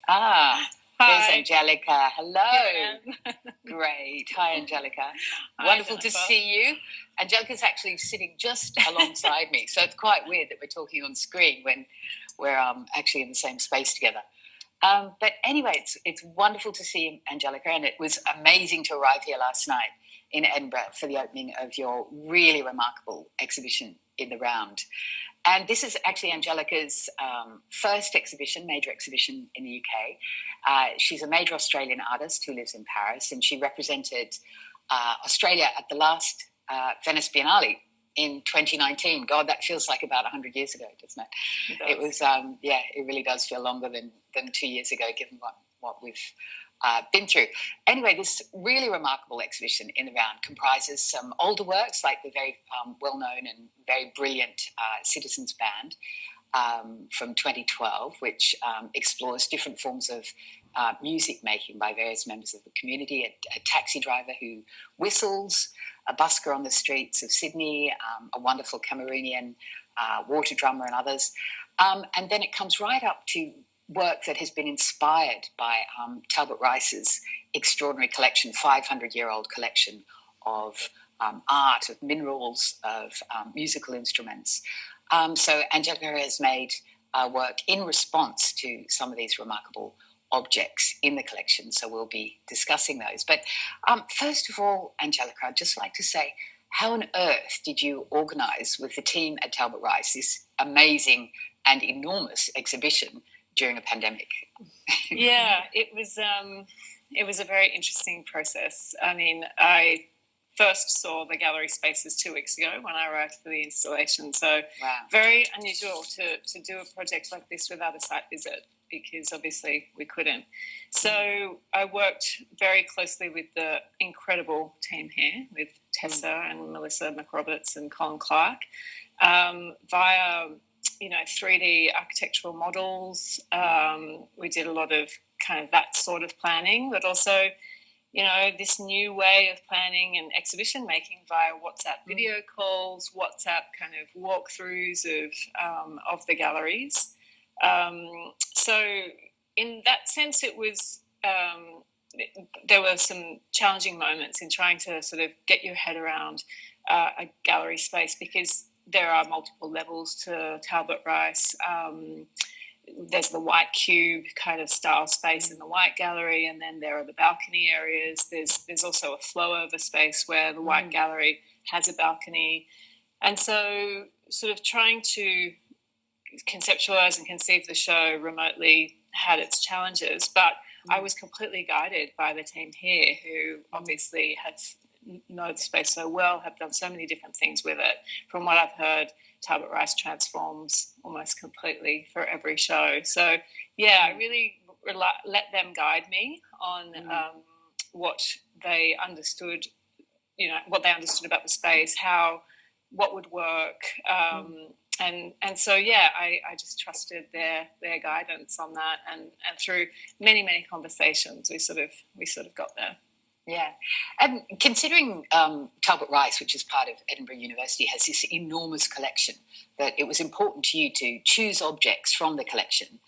Ah, there's Hi. Angelica. Hello. Yeah. Great. Hi, Angelica. Hi, Wonderful to Jennifer. see you. Angelica's actually sitting just alongside me, so it's quite weird that we're talking on screen when we're actually in the same space together. But anyway, it's wonderful to see you, Angelica, and it was amazing to arrive here last night in Edinburgh for the opening of your really remarkable exhibition in the Round. And this is actually Angelica's first exhibition, major exhibition in the UK. She's a major Australian artist who lives in Paris, and she represented Australia at the last Venice Biennale in 2019. God, that feels like about 100 years ago, doesn't it? It was, it really does feel longer than 2 years ago, given what we've been through. Anyway, this really remarkable exhibition in the Round comprises some older works like the very well-known and very brilliant Citizens Band from 2012, which explores different forms of music making by various members of the community, a taxi driver who whistles, a busker on the streets of Sydney, a wonderful Cameroonian water drummer and others. And then it comes right up to work that has been inspired by Talbot Rice's extraordinary collection, 500-year-old collection of art, of minerals, of musical instruments. So Angelica has made work in response to some of these remarkable objects in the collection, so we'll be discussing those. But first of all, Angelica, I'd just like to say, how on earth did you organise with the team at Talbot Rice this amazing and enormous exhibition during a pandemic? Yeah, it was a very interesting process. I mean, I first saw the gallery spaces 2 weeks ago when I arrived for the installation. So very unusual to do a project like this without a site visit, because obviously we couldn't. So I worked very closely with the incredible team here, with Tessa and Melissa McRoberts and Colin Clark, via 3D architectural models. We did a lot of kind of that sort of planning, but also, this new way of planning and exhibition making via WhatsApp video calls, WhatsApp kind of walkthroughs of the galleries. So in that sense, it was there were some challenging moments in trying to sort of get your head around a gallery space, because there are multiple levels to Talbot Rice. There's the white cube kind of style space in the white gallery, and then there are the balcony areas. There's also a flow over space where the white gallery has a balcony. And so sort of trying to conceptualize and conceive the show remotely had its challenges, but I was completely guided by the team here, who obviously know the space so well, have done so many different things with it. From what I've heard, Talbot Rice transforms almost completely for every show. So, I really let them guide me on what they understood, what they understood about the space, what would work. And so, I just trusted their guidance on that. And through many, many conversations, we sort of got there. Yeah. And considering Talbot Rice, which is part of Edinburgh University, has this enormous collection, that it was important to you to choose objects from the collection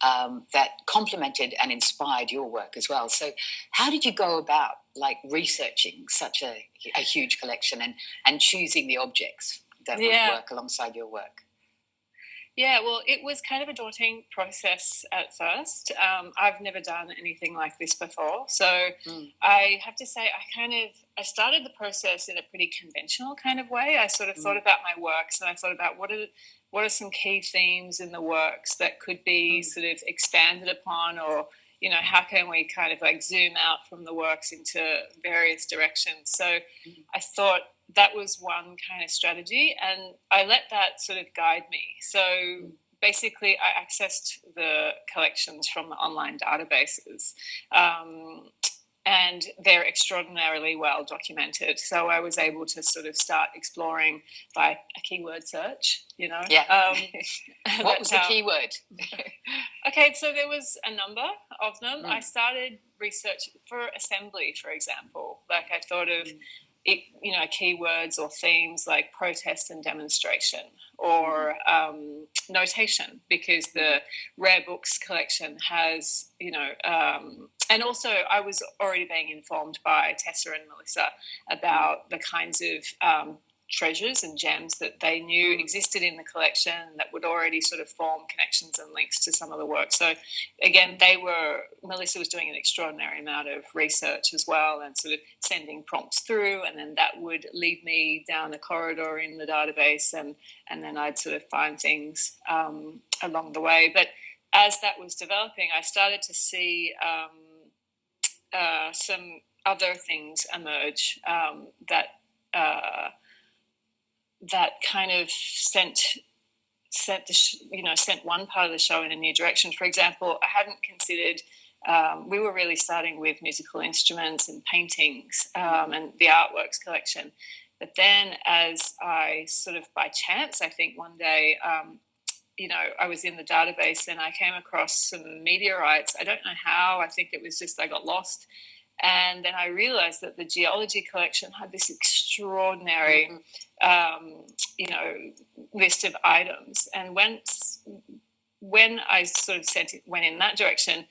that complemented and inspired your work as well. So how did you go about researching such a huge collection and choosing the objects that would work alongside your work? Yeah, well, it was kind of a daunting process at first. I've never done anything like this before. So I have to say I started the process in a pretty conventional kind of way. I sort of thought about my works, and I thought about what are some key themes in the works that could be sort of expanded upon, or, how can we kind of zoom out from the works into various directions. So I thought that was one kind of strategy, and I let that sort of guide me. So basically I accessed the collections from the online databases, and they're extraordinarily well documented. So I was able to sort of start exploring by a keyword search, Yeah. What was the keyword? Okay, so there was a number of them. I started research for assembly, for example. I thought of, keywords or themes like protest and demonstration, or notation, because the rare books collection has, and also I was already being informed by Tessa and Melissa about the kinds of treasures and gems that they knew existed in the collection that would already sort of form connections and links to some of the work. So again, Melissa was doing an extraordinary amount of research as well, and sort of sending prompts through, and then that would lead me down a corridor in the database, and then I'd sort of find things along the way. But as that was developing, I started to see some other things emerge that kind of sent one part of the show in a new direction. For example, I hadn't considered, we were really starting with musical instruments and paintings and the artworks collection. But then as I sort of by chance, I think one day, I was in the database and I came across some meteorites. I don't know how, I think it was just I got lost. And then I realized that the geology collection had this extraordinary, list of items. And when I sort of went in that direction,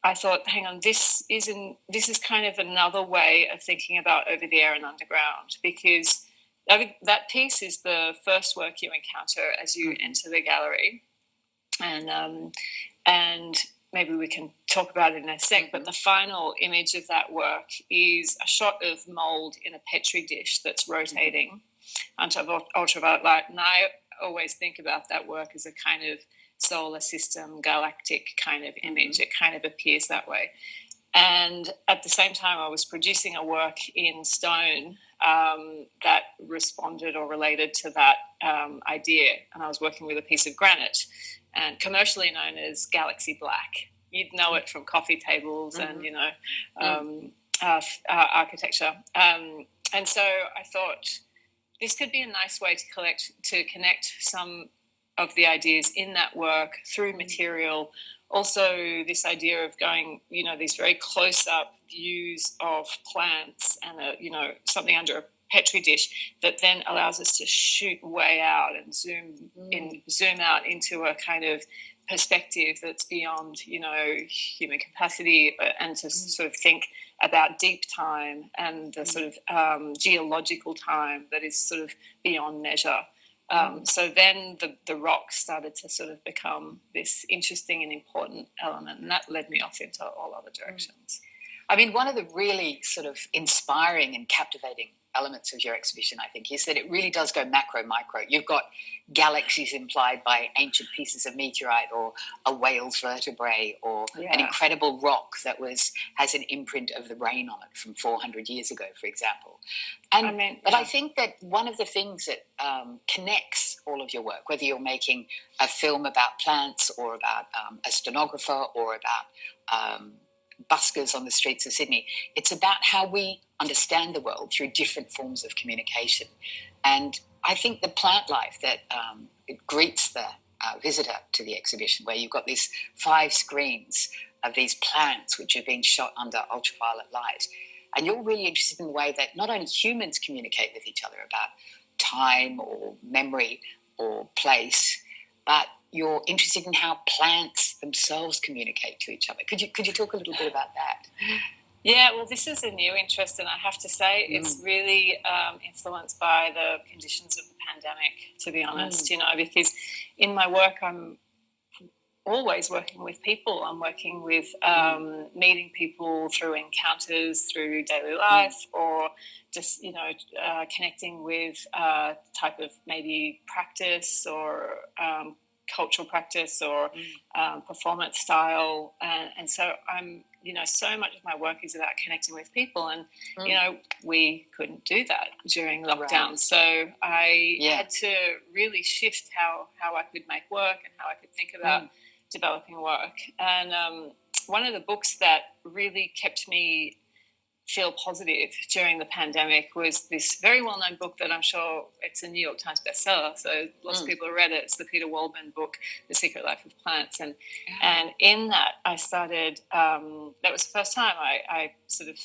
I thought, hang on, this is kind of another way of thinking about over the air and underground, because that piece is the first work you encounter as you enter the gallery, and maybe we can talk about it in a sec, but the final image of that work is a shot of mould in a Petri dish that's rotating under ultraviolet light. And I always think about that work as a kind of solar system, galactic kind of image. It kind of appears that way. And at the same time, I was producing a work in stone that responded or related to that idea. And I was working with a piece of granite, and commercially known as Galaxy Black. You'd know it from coffee tables and, architecture. And so I thought this could be a nice way to connect some of the ideas in that work through material. Also, this idea of going, these very close-up views of plants and, something under a Petri dish that then allows us to shoot way out and zoom out into a kind of perspective that's beyond, human capacity, and to sort of think about deep time and the sort of geological time that is sort of beyond measure. So then the rock started to sort of become this interesting and important element, and that led me off into all other directions. I mean, one of the really sort of inspiring and captivating elements of your exhibition, I think, is that it really does go macro, micro. You've got galaxies implied by ancient pieces of meteorite or a whale's vertebrae or an incredible rock that has an imprint of the rain on it from 400 years ago, for example. But I think that one of the things that connects all of your work, whether you're making a film about plants or about a stenographer or about buskers on the streets of Sydney, it's about how we understand the world through different forms of communication. And I think the plant life that it greets the visitor to the exhibition, where you've got these 5 screens of these plants which are being shot under ultraviolet light, and you're really interested in the way that not only humans communicate with each other about time or memory or place, but you're interested in how plants themselves communicate to each other. Could you talk a little bit about that? Yeah, well, this is a new interest, and I have to say it's really influenced by the conditions of the pandemic, to be honest, because in my work I'm always working with people. I'm working with meeting people through encounters, through daily life, or just, connecting with type of maybe practice or cultural practice or performance style. And so I'm, so much of my work is about connecting with people. And, we couldn't do that during lockdown. Right. So I had to really shift how I could make work and how I could think about developing work. And one of the books that really kept me feel positive during the pandemic was this very well-known book that I'm sure it's a New York Times bestseller, so lots of people have read it. It's the Peter Waldman book, The Secret Life of Plants. And in that I started, that was the first time I sort of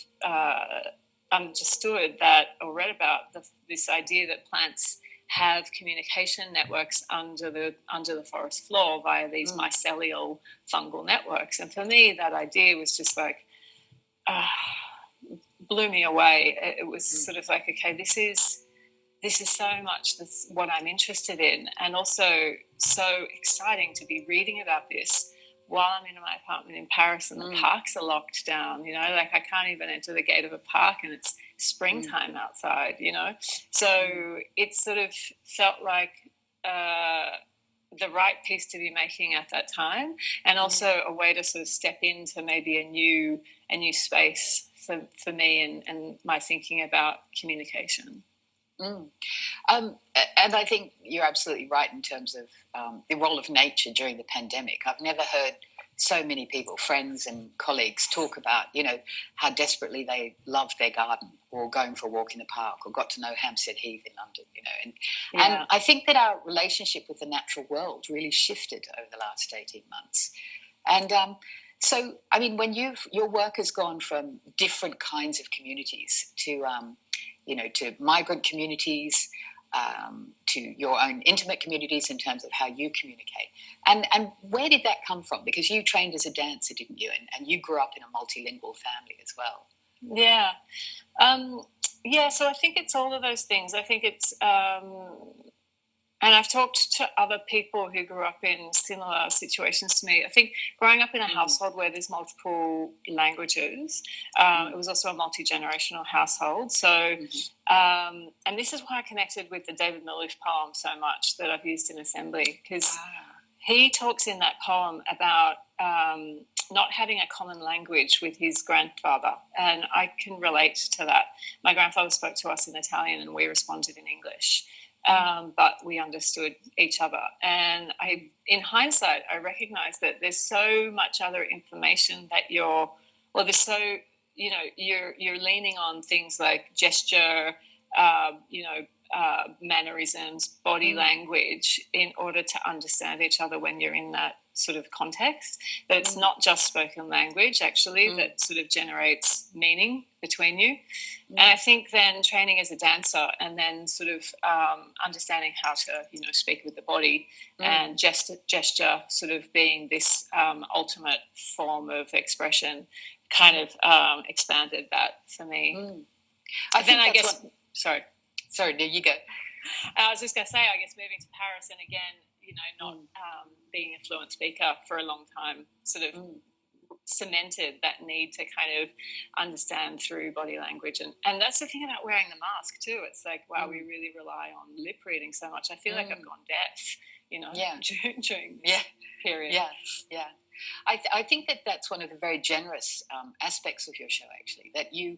understood that, or read about this idea that plants have communication networks under the forest floor via these mycelial fungal networks. And for me, that idea was just like blew me away. It was sort of like, okay, this is so much what I'm interested in, and also so exciting to be reading about this while I'm in my apartment in Paris and the parks are locked down, you know, like I can't even enter the gate of a park and it's springtime outside, you know. So it sort of felt like the right piece to be making at that time, and also a way to sort of step into maybe a new space for me and my thinking about communication. And I think you're absolutely right in terms of the role of nature during the pandemic. I've never heard so many people, friends and colleagues, talk about, you know, how desperately they loved their garden or going for a walk in the park or got to know Hampstead Heath in London, you know. And I think that our relationship with the natural world really shifted over the last 18 months. And so, I mean, when your work has gone from different kinds of communities to you know, to migrant communities, to your own intimate communities in terms of how you communicate. And where did that come from? Because you trained as a dancer, didn't you? And you grew up in a multilingual family as well. Yeah. So I think it's all of those things. I think it's... and I've talked to other people who grew up in similar situations to me. I think growing up in a household where there's multiple languages, it was also a multi-generational household. So, and this is why I connected with the David Malouf poem so much that I've used in assembly, because he talks in that poem about not having a common language with his grandfather. And I can relate to that. My grandfather spoke to us in Italian and we responded in English. But we understood each other. And in hindsight, I recognize that there's so much other information that you're leaning on things like gesture, mannerisms, body language in order to understand each other when you're in that sort of context. That it's not just spoken language, actually, that sort of generates meaning between you. And I think then training as a dancer and then sort of understanding how to, you know, speak with the body and gesture sort of being this ultimate form of expression kind of expanded that for me. Sorry, there you go. I was just going to say, I guess moving to Paris and again, you know, not being a fluent speaker for a long time sort of cemented that need to kind of understand through body language. And that's the thing about wearing the mask too. It's like, wow, we really rely on lip reading so much. I feel like I've gone deaf, you know, during this period. Yeah. I think that that's one of the very generous aspects of your show, actually, that you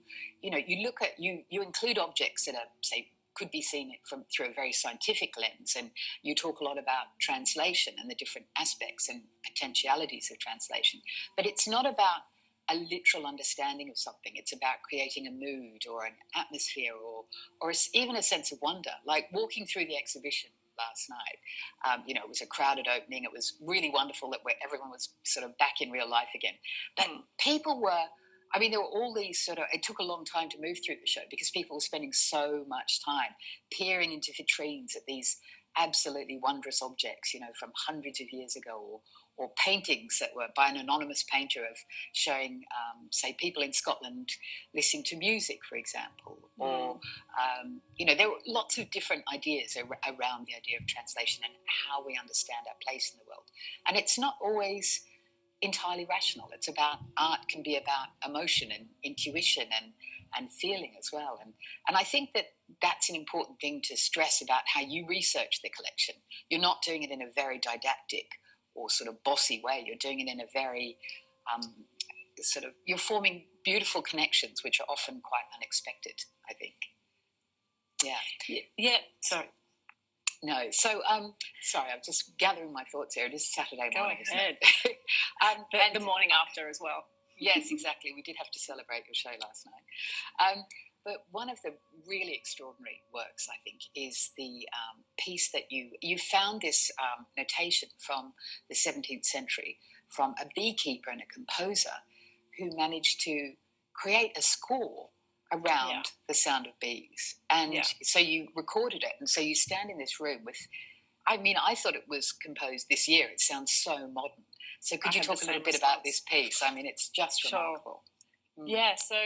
look at, you include objects that are, say, could be seen through a very scientific lens, and you talk a lot about translation and the different aspects and potentialities of translation. But it's not about a literal understanding of something. It's about creating a mood or an atmosphere or even a sense of wonder, like walking through the exhibition last night. It was a crowded opening. It was really wonderful that everyone was sort of back in real life again. But people were... there were all these it took a long time to move through the show because people were spending so much time peering into vitrines at these absolutely wondrous objects, you know, from hundreds of years ago, or paintings that were by an anonymous painter of showing, say, people in Scotland listening to music, for example. Or, there were lots of different ideas around the idea of translation and how we understand our place in the world. And it's not always entirely rational. It's about, art can be about emotion and intuition and feeling as well. And I think that that's an important thing to stress about how you research the collection. You're not doing it in a very didactic or sort of bossy way. You're doing it in a very you're forming beautiful connections, which are often quite unexpected, I think. Yeah. Sorry. No. So, sorry, I'm just gathering my thoughts here. It is Saturday morning. Go ahead. The morning after as well. Yes, exactly. We did have to celebrate your show last night. But one of the really extraordinary works, I think, is the piece that you found this notation from the 17th century from a beekeeper and a composer who managed to create a score around the sound of bees. And so you recorded it. And so you stand in this room with, I mean, I thought it was composed this year. It sounds so modern. So could you talk a little bit about this piece? I mean, it's just remarkable. Yeah, so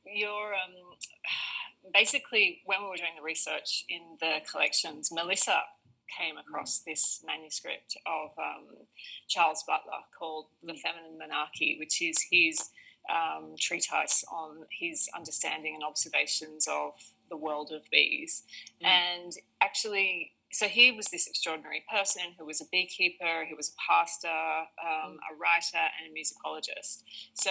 you're basically, when we were doing the research in the collections, Melissa came across this manuscript of Charles Butler called The Feminine Monarchy, which is his treatise on his understanding and observations of the world of bees. And actually, so he was this extraordinary person who was a beekeeper, he was a pastor, a writer, and a musicologist. So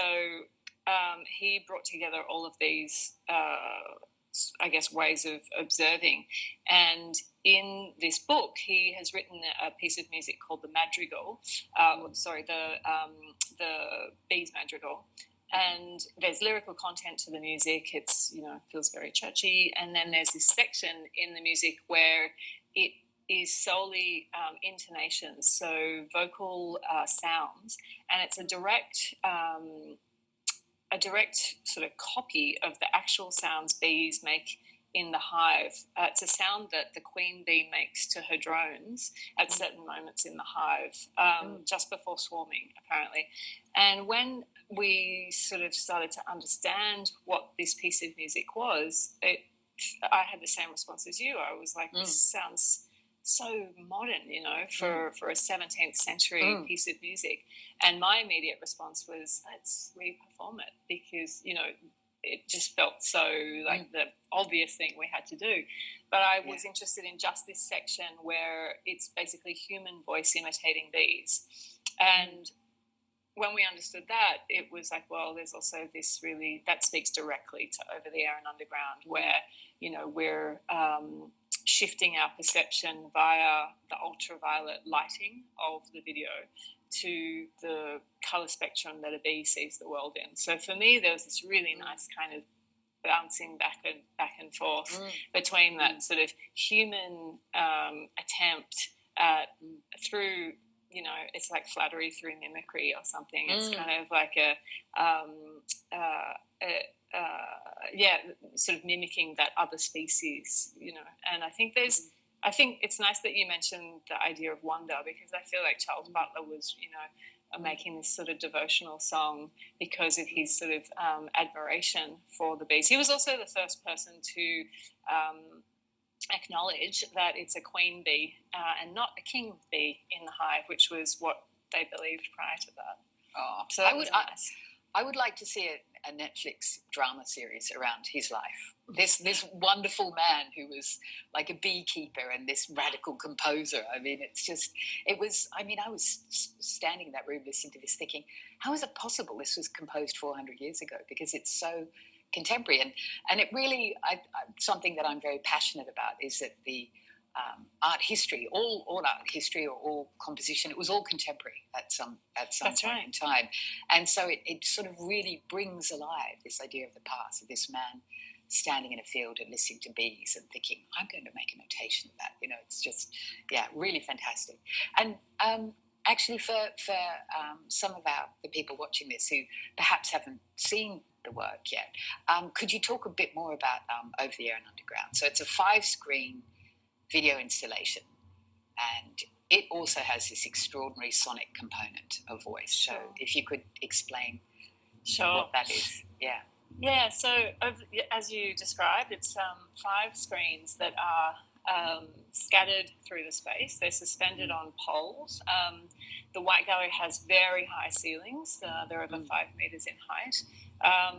he brought together all of these, I guess, ways of observing. And in this book, he has written a piece of music called the Madrigal, the Bees Madrigal. And there's lyrical content to the music. It's, feels very churchy. And then there's this section in the music where it is solely intonations, so vocal sounds, and it's a direct sort of copy of the actual sounds bees make in the hive. It's a sound that the queen bee makes to her drones at certain moments in the hive, just before swarming, apparently. And when we sort of started to understand what this piece of music was, I had the same response as you. I was like, this sounds so modern, for a 17th century piece of music. And my immediate response was, let's re-perform it, because, it just felt so like the obvious thing we had to do. But I was interested in just this section where it's basically human voice imitating bees. And when we understood that, it was like, well, there's also this really, that speaks directly to Over the Air and Underground, where, we're shifting our perception via the ultraviolet lighting of the video to the colour spectrum that a bee sees the world in. So for me, there was this really nice kind of bouncing back and forth between that sort of human attempt through, it's like flattery through mimicry or something. It's kind of like sort of mimicking that other species, and I think it's nice that you mentioned the idea of wonder, because I feel like Charles Butler was, making this sort of devotional song because of his sort of admiration for the bees. He was also the first person to acknowledge that it's a queen bee and not a king bee in the hive, which was what they believed prior to that. Oh, so that was nice. I would like to see a Netflix drama series around his life. This wonderful man who was like a beekeeper and this radical composer. I mean, I was standing in that room listening to this thinking, how is it possible this was composed 400 years ago? Because it's so contemporary. And it really, something that I'm very passionate about is that the art history, all art history or all composition, it was all contemporary at some point in time. And so it sort of really brings alive this idea of the past, of this man standing in a field and listening to bees and thinking, I'm going to make a notation of that. It's just, really fantastic. And actually for some of the people watching this who perhaps haven't seen the work yet, could you talk a bit more about Over the Air and Underground? So it's a 5-screen video installation, and it also has this extraordinary sonic component of voice. So if you could explain what that is. Yeah, so as you described, it's 5 screens that are scattered through the space. They're suspended on poles. The White Gallery has very high ceilings. They're over 5 metres in height.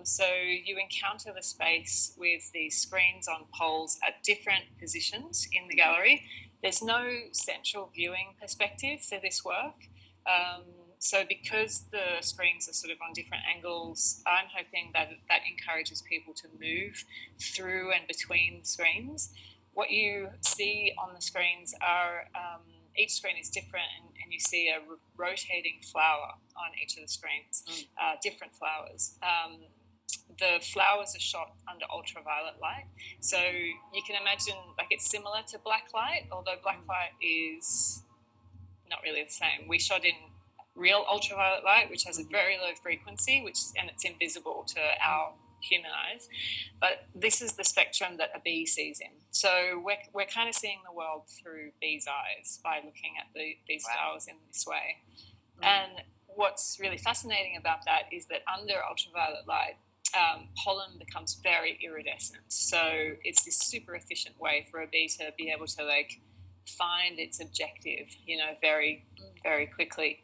So you encounter the space with these screens on poles at different positions in the gallery. There's no central viewing perspective for this work. So because the screens are sort of on different angles, I'm hoping that encourages people to move through and between screens. What you see on the screens are, each screen is different, and you see a rotating flower on each of the screens, different flowers. The flowers are shot under ultraviolet light. So you can imagine, like, it's similar to black light, although black light is not really the same. We shot in real ultraviolet light, which has a very low frequency, and it's invisible to our human eyes, but this is the spectrum that a bee sees in. So we're kind of seeing the world through bees' eyes by looking at these flowers in this way. And what's really fascinating about that is that under ultraviolet light, pollen becomes very iridescent. So it's this super efficient way for a bee to be able to like find its objective, very, very quickly.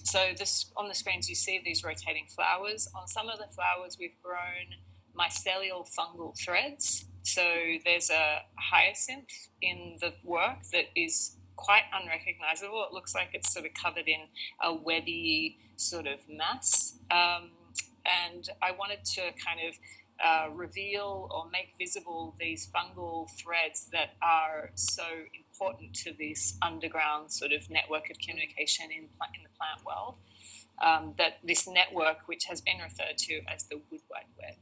So this on the screens you see these rotating flowers. On some of the flowers we've grown mycelial fungal threads. So there's a hyacinth in the work that is quite unrecognizable. It looks like it's sort of covered in a webby sort of mass. And I wanted to kind of reveal or make visible these fungal threads that are so important to this underground sort of network of communication in the plant world. That this network, which has been referred to as the Woodward Web,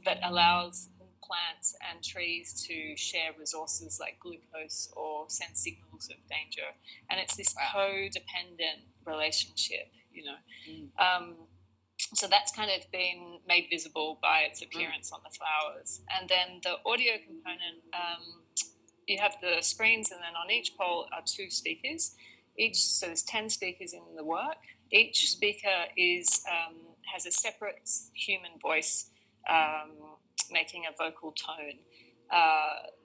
that allows plants and trees to share resources like glucose or send signals of danger. And it's this codependent relationship, So that's kind of been made visible by its appearance on the flowers. And then the audio component, you have the screens, and then on each pole are 2 speakers. So there's 10 speakers in the work. Each speaker has a separate human voice making a vocal tone.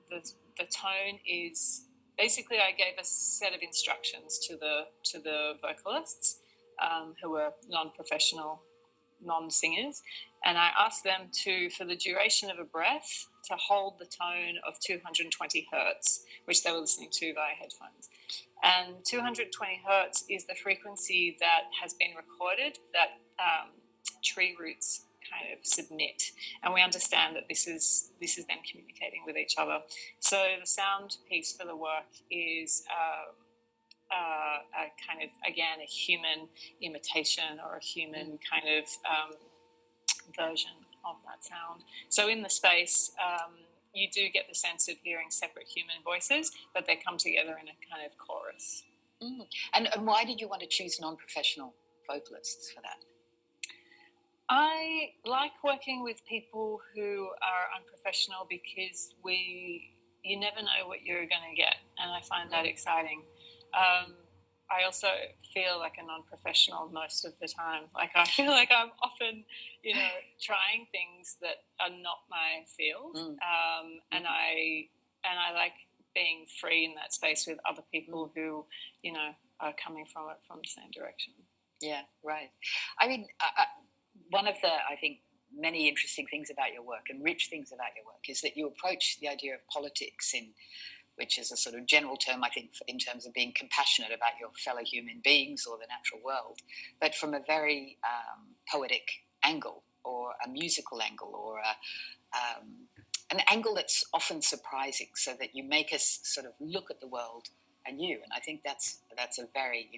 The tone is basically, I gave a set of instructions to the vocalists who were non-professional, non-singers, and I asked them to, for the duration of a breath, to hold the tone of 220 hertz, which they were listening to via headphones. And 220 hertz is the frequency that has been recorded that tree roots kind of submit, and we understand that this is them communicating with each other. So the sound piece for the work is a kind of, again, a human imitation or a human kind of version of that sound. So in the space, you do get the sense of hearing separate human voices, but they come together in a kind of chorus. And why did you want to choose non-professional vocalists for that? I like working with people who are unprofessional because you never know what you're going to get, and I find that exciting. I also feel like a non-professional most of the time. Like I feel like I'm often, trying things that are not my field, and I like being free in that space with other people who, are coming from it from the same direction. Yeah, right. I mean, one of the, I think, many interesting things about your work and rich things about your work is that you approach the idea of politics which is a sort of general term, I think, in terms of being compassionate about your fellow human beings or the natural world, but from a very poetic angle or a musical angle or an angle that's often surprising, so that you make us sort of look at the world anew. And I think that's a very,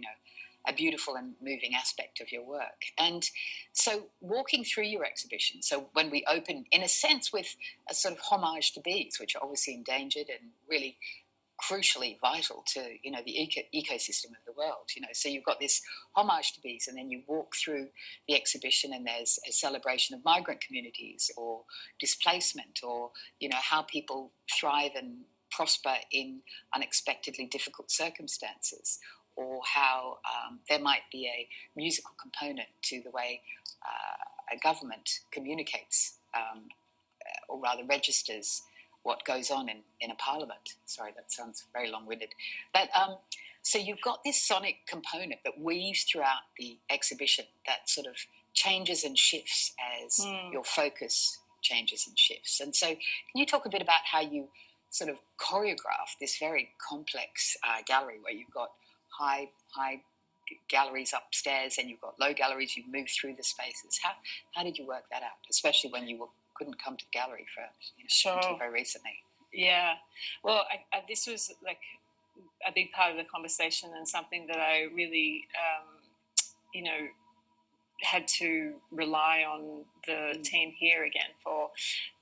a beautiful and moving aspect of your work. And so walking through your exhibition, so when we open, in a sense, with a sort of homage to bees, which are obviously endangered and really crucially vital to, the ecosystem of the world, So you've got this homage to bees, and then you walk through the exhibition and there's a celebration of migrant communities or displacement or, how people thrive and prosper in unexpectedly difficult circumstances, or how there might be a musical component to the way a government communicates, or rather registers what goes on in a parliament. Sorry, that sounds very long-winded. But so you've got this sonic component that weaves throughout the exhibition that sort of changes and shifts as your focus changes and shifts. And so can you talk a bit about how you sort of choreograph this very complex gallery where you've got high galleries upstairs and you've got low galleries, you move through the spaces. How did you work that out, especially when you couldn't come to the gallery for until very recently? Yeah, well, this was like a big part of the conversation and something that I really had to rely on the team here again for.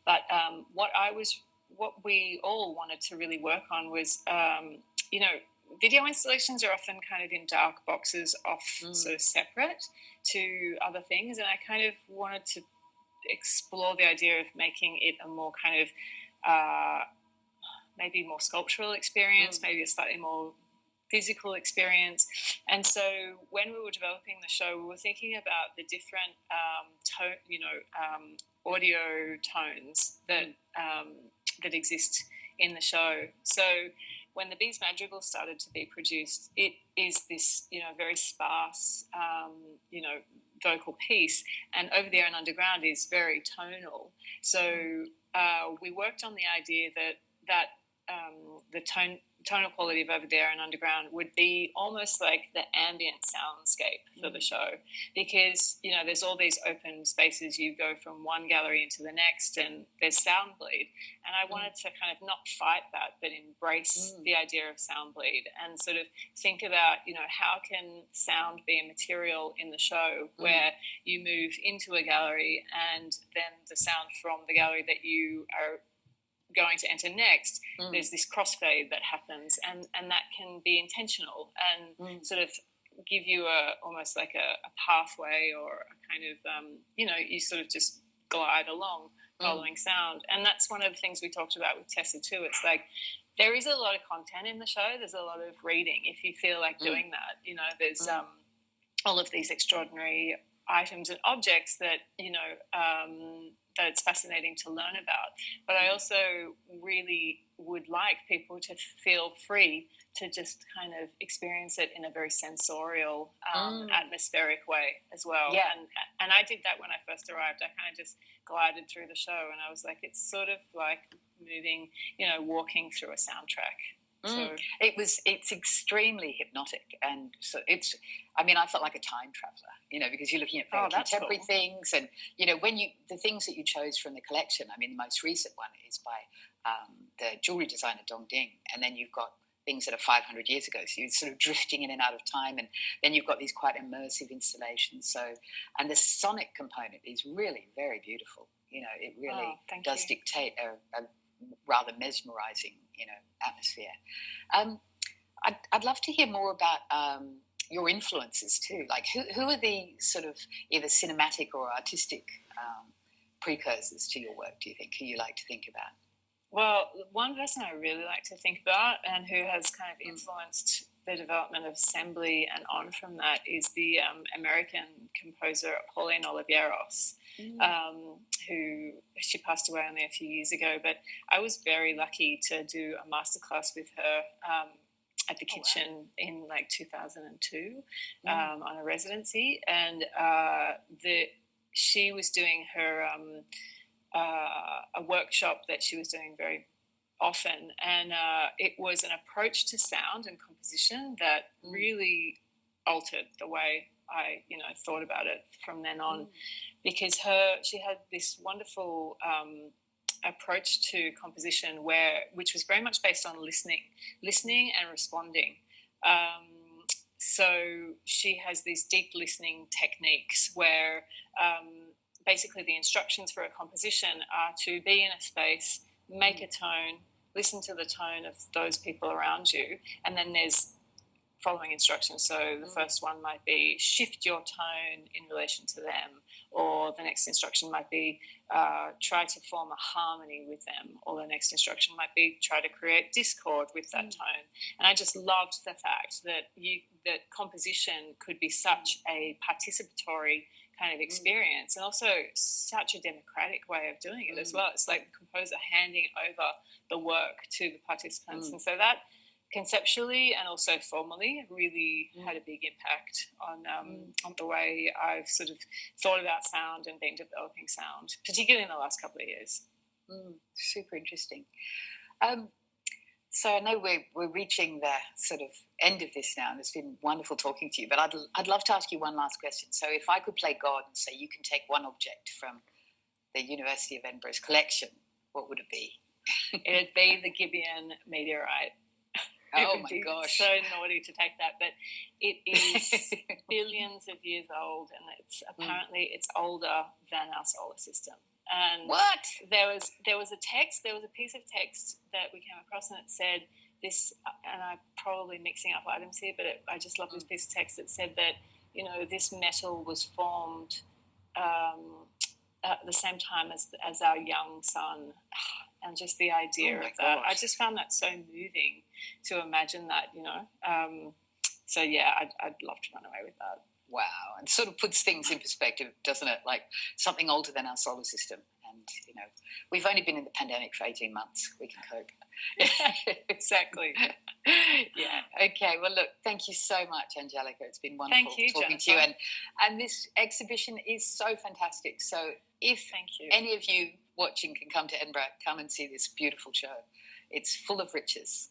But what we all wanted to really work on was video installations are often kind of in dark boxes off, sort of separate to other things, and I kind of wanted to explore the idea of making it a more kind of maybe more sculptural experience, maybe a slightly more physical experience. And so when we were developing the show, we were thinking about the different audio tones that that exist in the show. So when the Bees Madrigal started to be produced, it is this, very sparse, vocal piece, and Over the Air and Underground is very tonal. So we worked on the idea that the tonal quality of Over There and Underground would be almost like the ambient soundscape for the show, because there's all these open spaces. You go from one gallery into the next, and there's sound bleed. And I wanted to kind of not fight that, but embrace the idea of sound bleed and sort of think about how can sound be a material in the show where you move into a gallery, and then the sound from the gallery that you are going to enter next, there's this crossfade that happens, and that can be intentional and sort of give you almost like a pathway, or a kind of you sort of just glide along following sound. And that's one of the things we talked about with Tessa too. It's like there is a lot of content in the show, there's a lot of reading if you feel like doing that. There's all of these extraordinary items and objects that that it's fascinating to learn about. But I also really would like people to feel free to just kind of experience it in a very sensorial, atmospheric way as well. Yeah. And I did that when I first arrived. I kind of just glided through the show, and I was like, it's sort of like moving, walking through a soundtrack. So it's extremely hypnotic, and so I felt like a time traveler, because you're looking at very contemporary things, and the things that you chose from the collection. The most recent one is by the jewelry designer Dong Ding, and then you've got things that are 500 years ago, so you're sort of drifting in and out of time, and then you've got these quite immersive installations. So, and the sonic component is really very beautiful. It really does dictate a rather mesmerizing, atmosphere. I'd love to hear more about your influences too. Like, who are the sort of either cinematic or artistic precursors to your work, do you think, who you like to think about? Well, one person I really like to think about, and who has kind of influenced the development of assembly and on from that, is the American composer Pauline Oliveiros, who she passed away only a few years ago. But I was very lucky to do a masterclass with her at the Kitchen in like 2002 on a residency, and she was doing her a workshop that she was doing very often, and it was an approach to sound and composition that really altered the way I thought about it from then on, because she had this wonderful approach to composition which was very much based on listening and responding. So she has these deep listening techniques where basically the instructions for a composition are to be in a space, make a tone, listen to the tone of those people around you, and then there's following instructions. So the first one might be shift your tone in relation to them, or the next instruction might be try to form a harmony with them, or the next instruction might be try to create discord with that tone. And I just loved the fact that composition could be such a participatory kind of experience, and also such a democratic way of doing it as well. It's like the composer handing over the work to the participants, and so that conceptually and also formally really had a big impact on the way I've sort of thought about sound and been developing sound, particularly in the last couple of years. Super interesting. So I know we're reaching the sort of end of this now, and it's been wonderful talking to you, but I'd love to ask you one last question. So if I could play God and say you can take one object from the University of Edinburgh's collection, what would it be? It'd be the Gibeon meteorite. Oh my gosh. So naughty to take that, but it is billions of years old, and it's apparently it's older than our solar system. And what? There was a piece of text that we came across, and it said this, and I'm probably mixing up items here, but I just love this piece of text that said that, this metal was formed at the same time as our young son, and just the idea of that. Gosh. I just found that so moving to imagine that, you know. So yeah, I'd love to run away with that. Wow, and sort of puts things in perspective, doesn't it? Like something older than our solar system, and you know, we've only been in the pandemic for 18 months. We can cope. Exactly. Yeah. Okay. Well, look, thank you so much, Angelica. It's been wonderful talking Jennifer. To you, and this exhibition is so fantastic. So, if any of you watching can come to Edinburgh, come and see this beautiful show. It's full of riches.